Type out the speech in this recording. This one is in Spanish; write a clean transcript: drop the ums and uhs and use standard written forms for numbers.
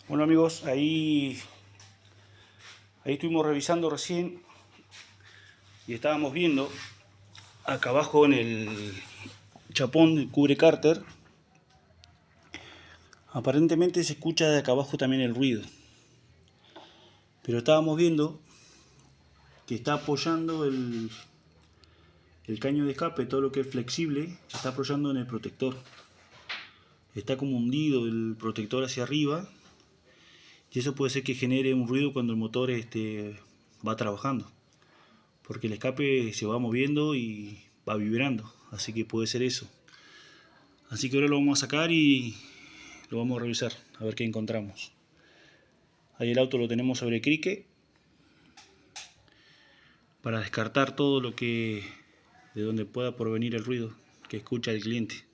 Bueno amigos, ahí estuvimos revisando recién y estábamos viendo acá abajo en el chapón del cubre cárter. Aparentemente se escucha de acá abajo también el ruido, pero estábamos viendo que está apoyando el caño de escape, todo lo que es flexible, está apoyando en el protector. Está como hundido el protector hacia arriba y eso puede ser que genere un ruido cuando el motor va trabajando, porque el escape se va moviendo y va vibrando, así que puede ser eso. Así que ahora lo vamos a sacar y lo vamos a revisar, a ver qué encontramos. Ahí el auto lo tenemos sobre crique para descartar todo lo que de donde pueda provenir el ruido que escucha el cliente.